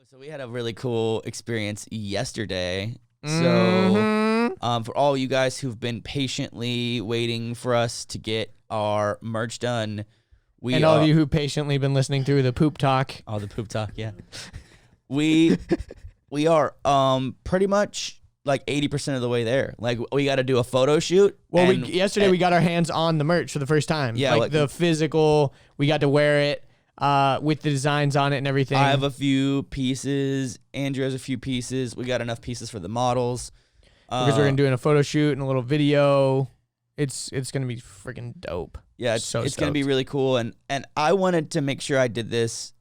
So we had a really cool experience yesterday. So for all you guys who've been patiently waiting for us to get our merch done, all of you who patiently been listening through the poop talk. Oh, the poop talk, yeah. we are pretty much like 80% of the way there. Like we got to do a photo shoot. Well, yesterday we got our hands on the merch for the first time. Yeah, like the physical. We got to wear it with the designs on it and everything. I have a few pieces. Andrew has a few pieces. We got enough pieces for the models. Because we're gonna do a photo shoot and a little video. It's gonna be freaking dope. Yeah, it's gonna be really cool. And I wanted to make sure I did this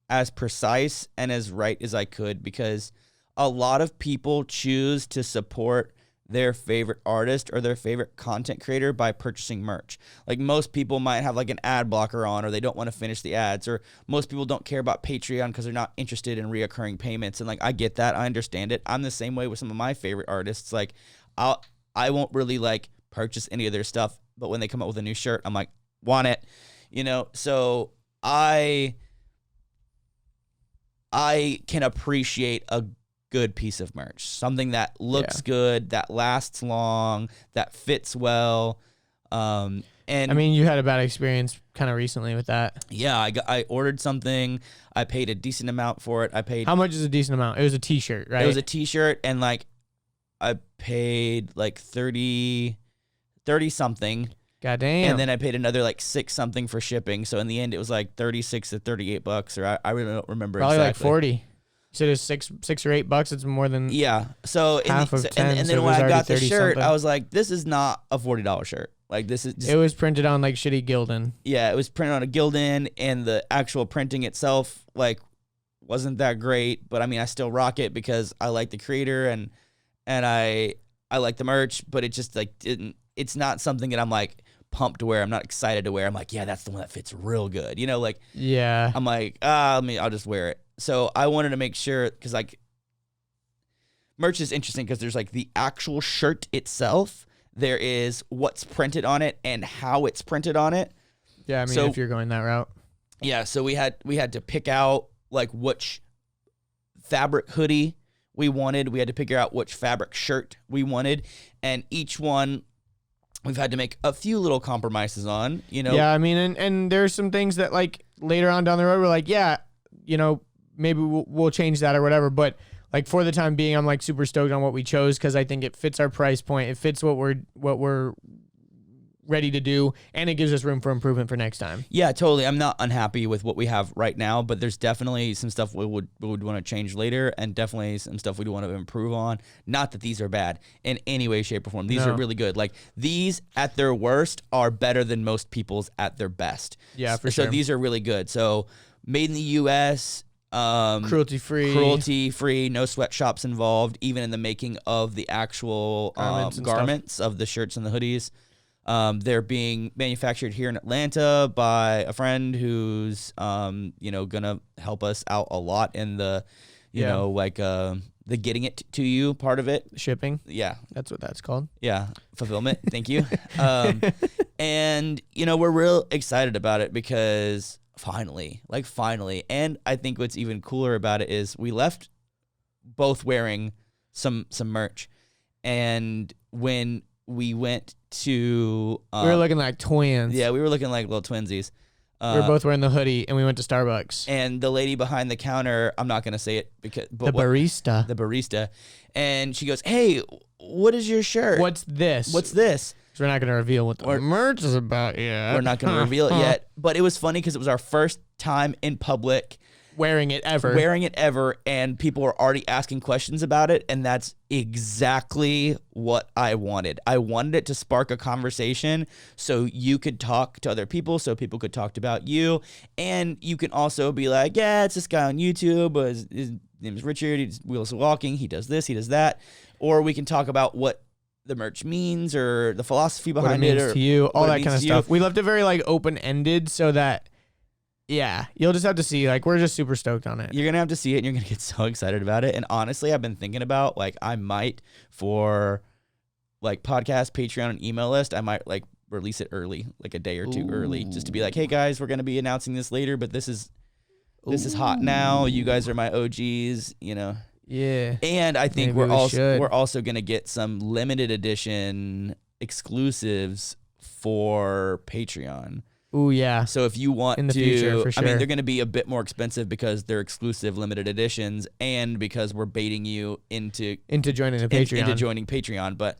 as precise and as right as I could, because a lot of people choose to support their favorite artist or their favorite content creator by purchasing merch. Like most people might have like an ad blocker on, or they don't want to finish the ads, or most people don't care about Patreon because they're not interested in reoccurring payments. And like, I get that. I understand it. I'm the same way with some of my favorite artists. Like I won't really like purchase any of their stuff, but when they come out with a new shirt, I'm like, want it, So I can appreciate a good piece of merch, something that looks good, that lasts long, that fits well. And I mean, you had a bad experience kind of recently with that. Yeah, I ordered something. I paid a decent amount for it. How much is a decent amount? It was a t-shirt, right? It was a t-shirt, and like I paid like 30 something. God damn. And then I paid another like 6 something for shipping. So in the end, it was like $36 to $38, or I really don't remember Probably exactly. Like 40. You said it's $6 or $8. It's more than So half of 10. And then when I got the shirt, I was like, this is not a $40 shirt. Like this is just, it was printed on like shitty Gildan. Yeah, it was printed on a Gildan, and the actual printing itself like wasn't that great. But I mean, I still rock it because I like the creator and I like the merch. But it just like didn't. It's not something that I'm like pumped to wear. I'm not excited to wear. I'm like, yeah, that's the one that fits real good. Like yeah. I'm like, I'll just wear it. So I wanted to make sure, because like merch is interesting because there's like the actual shirt itself. There is what's printed on it and how it's printed on it. Yeah, I mean, if you're going that route. Yeah, so we had to pick out like which fabric hoodie we wanted. We had to figure out which fabric shirt we wanted, and each one we've had to make a few little compromises on. Yeah, I mean, and there's some things that like later on down the road we're like, yeah, maybe we'll change that or whatever, but like for the time being, I'm like super stoked on what we chose because I think it fits our price point. It fits what we're ready to do, and it gives us room for improvement for next time. Yeah, totally. I'm not unhappy with what we have right now, but there's definitely some stuff we would want to change later, and definitely some stuff we'd want to improve on. Not that these are bad in any way, shape, or form. These are really good. Like these at their worst are better than most people's at their best. Yeah, for sure. So these are really good. So made in the U.S., cruelty free, no sweatshops involved, even in the making of the actual garments of the shirts and the hoodies. They're being manufactured here in Atlanta by a friend who's gonna help us out a lot in the the getting it to you part of it. Shipping. Yeah, that's what that's called. Yeah, fulfillment. Thank you. And we're real excited about it because finally, and I think what's even cooler about it is we left both wearing some merch, and when we went to we were looking like twins. Yeah, we were looking like little twinsies. We were both wearing the hoodie, and we went to Starbucks. And the lady behind the counter, I'm not gonna say it because the barista, and she goes, "Hey, what is your shirt? What's this? So we're not gonna reveal what the merch is about yet. We're not gonna reveal it yet. But it was funny because it was our first time in public wearing it ever, and people were already asking questions about it, and that's exactly what I wanted. I wanted it to spark a conversation so you could talk to other people, so people could talk about you, and you can also be like, yeah, it's this guy on YouTube, his name is Richard, he's Wheels2Walking, he does this, he does that, or we can talk about what the merch means or the philosophy behind it, or to you, all that kind of stuff. We left it very like open-ended so that you'll just have to see. Like, we're just super stoked on it. You're going to have to see it, and you're going to get so excited about it. And honestly, I've been thinking about, like, I might, for, like, podcast, Patreon, and email list, I might, like, release it early, like a day or two early, just to be like, hey, guys, we're going to be announcing this later, but this is This is hot now. You guys are my OGs, you know. Yeah. And I think Maybe we're also going to get some limited edition exclusives for Patreon. Ooh, yeah. So if you want in the future, for sure. I mean, they're going to be a bit more expensive because they're exclusive limited editions and because we're baiting you into joining the Patreon. Into joining Patreon. But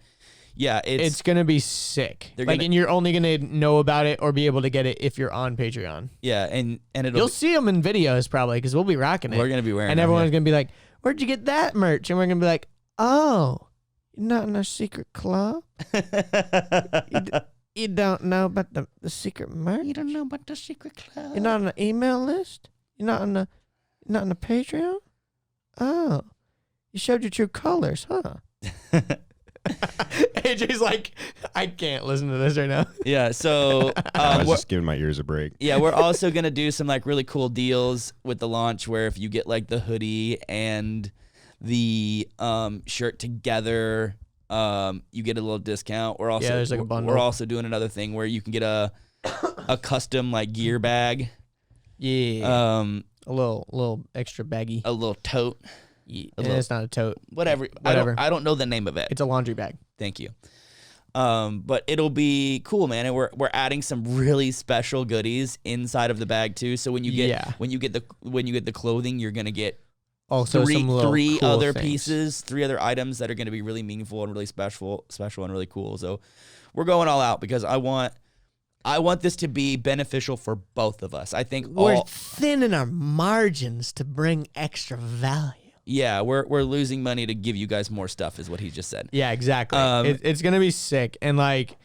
yeah, it's going to be sick. And you're only going to know about it or be able to get it if you're on Patreon. Yeah. And you'll see them in videos probably because we'll be rocking it. We're going to be wearing and everyone's going to be like, where'd you get that merch? And we're going to be like, oh, you're not in our secret club? You don't know about the secret merch? You don't know about the secret club? You're not on the email list? You're not on the Patreon? Oh, you showed your true colors, huh? AJ's like, I can't listen to this right now. Yeah, so I was just giving my ears a break. Yeah, we're also gonna do some like really cool deals with the launch where if you get like the hoodie and the shirt together, you get a little discount. We're also there's like a bundle. We're also doing another thing where you can get a custom like gear bag. Yeah. A little extra baggy. A little tote. Yeah, it's not a tote. Whatever. I don't know the name of it. It's a laundry bag. Thank you. But it'll be cool, man. And we're adding some really special goodies inside of the bag too. So when you get the clothing, you're gonna get also three cool other things. pieces, 3 other items that are gonna be really meaningful and really special and really cool. So we're going all out because I want this to be beneficial for both of us. I think we're thinning our margins to bring extra value. Yeah, we're losing money to give you guys more stuff, is what he just said. Yeah, exactly. It's gonna be sick, and like,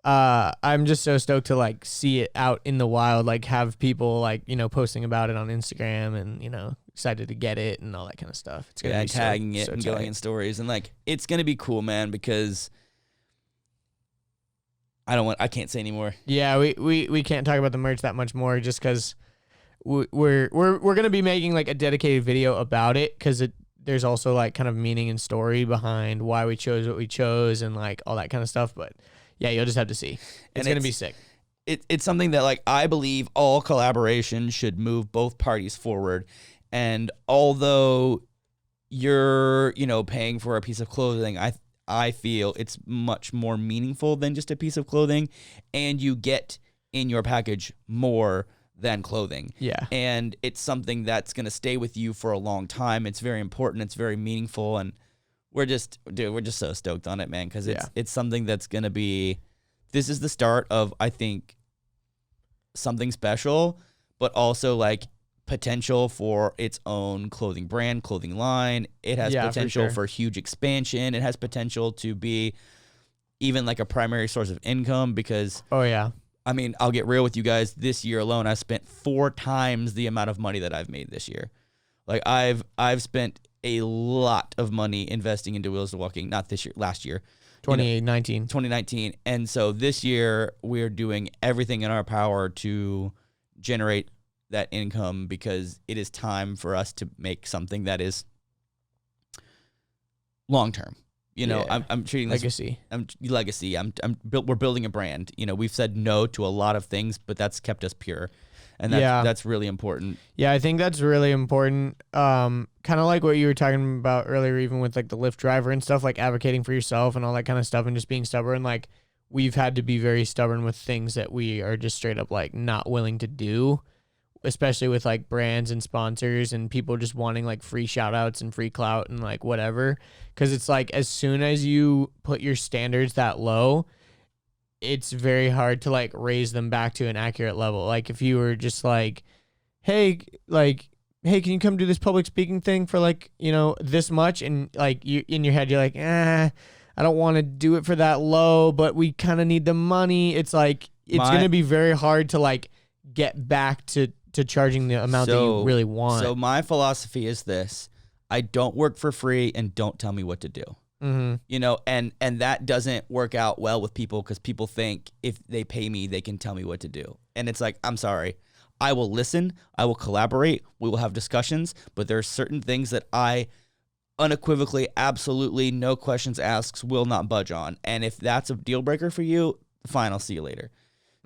I'm just so stoked to like see it out in the wild, like have people like posting about it on Instagram, and excited to get it and all that kind of stuff. It's gonna be tagging so, it so and tight. going in stories, and like it's gonna be cool, man. Because I can't say anymore. Yeah, we can't talk about the merch that much more, just because. We're gonna be making like a dedicated video about it because there's also like kind of meaning and story behind why we chose what we chose and like all that kind of stuff. But yeah, you'll just have to see. It's gonna be sick. It's something that like I believe all collaboration should move both parties forward. And although you're paying for a piece of clothing, I feel it's much more meaningful than just a piece of clothing, and you get in your package more than clothing. Yeah. And it's something that's going to stay with you for a long time. It's very important. It's very meaningful. And we're just so stoked on it, man. Cause it's something that's going to be, this is the start of, I think, something special, but also like potential for its own clothing brand, clothing line. It has potential for huge expansion. It has potential to be even like a primary source of income because, oh yeah. I mean, I'll get real with you guys. This year alone, I spent 4 times the amount of money that I've made this year. Like I've spent a lot of money investing into Wheels2Walking. Not this year, last year, 2019. And so this year we're doing everything in our power to generate that income because it is time for us to make something that is long term. I'm treating this legacy. Legacy. We're building a brand. We've said no to a lot of things, but that's kept us pure, and that's really important. Yeah, I think that's really important. Kind of like what you were talking about earlier, even with like the Lyft driver and stuff, like advocating for yourself and all that kind of stuff, and just being stubborn. Like we've had to be very stubborn with things that we are just straight up like not willing to do, especially with like brands and sponsors and people just wanting like free shout outs and free clout and like whatever. Cause it's like, as soon as you put your standards that low, it's very hard to like raise them back to an accurate level. Like if you were just like, hey, can you come do this public speaking thing for like, this much? And like you in your head, you're like, I don't want to do it for that low, but we kind of need the money. It's like, it's going to be very hard to like get back to charging the amount that you really want. So my philosophy is this: I don't work for free, and don't tell me what to do. Mm-hmm. And that doesn't work out well with people because people think if they pay me, they can tell me what to do. And it's like, I'm sorry, I will listen, I will collaborate, we will have discussions, but there are certain things that I unequivocally, absolutely, no questions asked, will not budge on. And if that's a deal breaker for you, fine, I'll see you later.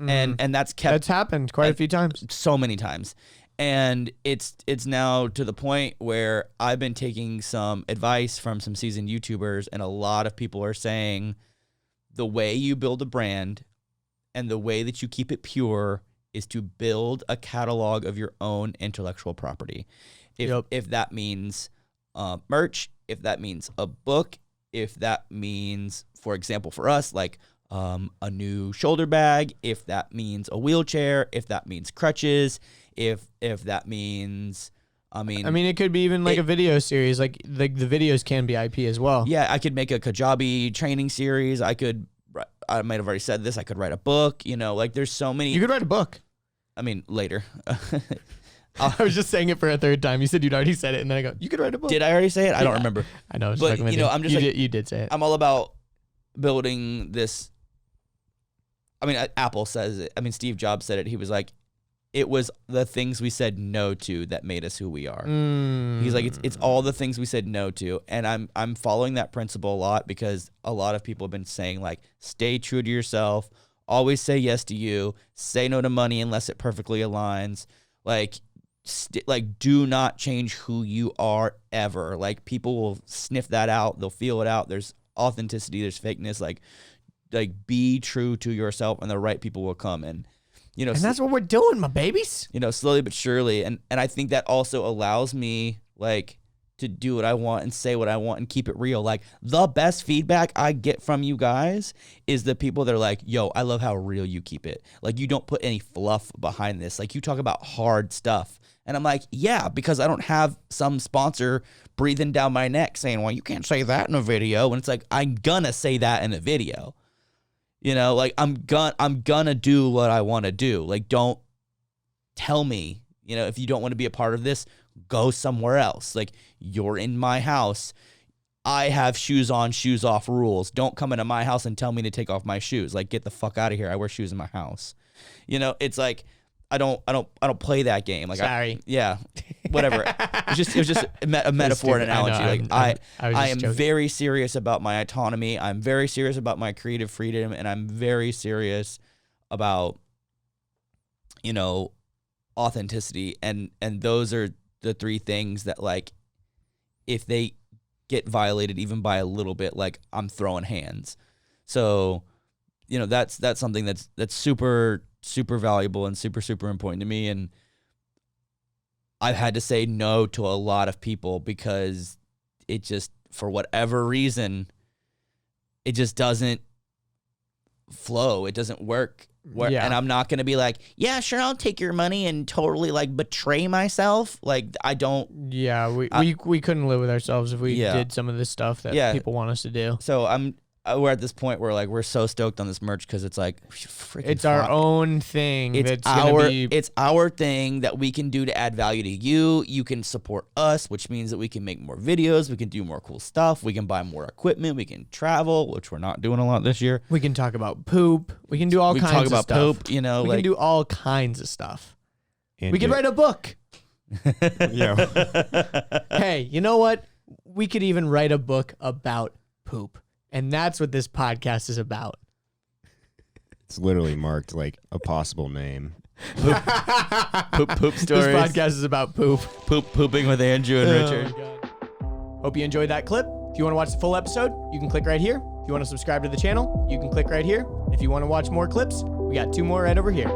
And that's happened quite a few times. So many times. And it's now to the point where I've been taking some advice from some seasoned YouTubers, and a lot of people are saying the way you build a brand and the way that you keep it pure is to build a catalog of your own intellectual property. If that means merch, if that means a book, if that means, for example, for us, like a new shoulder bag, if that means a wheelchair, if that means crutches, if that means, I mean, it could be even like a video series. Like the videos can be IP as well. Yeah, I could make a Kajabi training series. I might have already said this. I could write a book. Like there's so many. You could write a book. I mean, later. I was just saying it for a third time. You said you'd already said it, and then I go, you could write a book. Did I already say it? I don't remember. I know. But I'm just you did say it. I'm all about building this. I mean, Apple says it. I mean, Steve Jobs said it. He was like, it was the things we said no to that made us who we are. He's like, it's all the things we said no to. And I'm following that principle a lot because a lot of people have been saying, like, stay true to yourself, always say yes to you, say no to money unless it perfectly aligns. Like, do not change who you are ever. Like, people will sniff that out. They'll feel it out. There's authenticity. There's fakeness. Like be true to yourself, and the right people will come. And that's what we're doing, my babies. Slowly but surely. And I think that also allows me, like, to do what I want and say what I want and keep it real. Like, the best feedback I get from you guys is the people that are like, yo, I love how real you keep it. Like, you don't put any fluff behind this. Like, you talk about hard stuff. And I'm like, yeah, because I don't have some sponsor breathing down my neck saying, well, you can't say that in a video. And it's like, I'm gonna say that in a video. Like, I'm gonna do what I want to do. Like, don't tell me, if you don't want to be a part of this, go somewhere else. Like, you're in my house. I have shoes on, shoes off rules. Don't come into my house and tell me to take off my shoes. Like, get the fuck out of here. I wear shoes in my house. It's like, I don't play that game. Like, sorry. Whatever. It was just a metaphor, an analogy. I am very serious about my autonomy. I'm very serious about my creative freedom, and I'm very serious about, authenticity. And those are the three things that, like, if they get violated even by a little bit, like, I'm throwing hands. So, that's something that's super, super valuable and super, super important to me. And I've had to say no to a lot of people because it just, for whatever reason, it just doesn't flow. It doesn't work. And I'm not going to be like, yeah, sure, I'll take your money and totally, like, betray myself. Like, I don't. Yeah, we couldn't live with ourselves if we did some of this stuff that people want us to do. So we're at this point where, like, we're so stoked on this merch because it's like, it's our own thing. It's our thing that we can do to add value to you. You can support us, which means that we can make more videos. We can do more cool stuff. We can buy more equipment. We can travel, which we're not doing a lot this year. We can talk about poop. We can do all kinds of stuff. We can talk about poop, We can do all kinds of stuff. We could write a book. Hey, you know what? We could even write a book about poop. And that's what this podcast is about. It's literally marked like a possible name. Poop stories. This podcast is about poop. Pooping with Andrew and Richard. Hope you enjoyed that clip. If you want to watch the full episode, you can click right here. If you want to subscribe to the channel, you can click right here. If you want to watch more clips, we got 2 more right over here.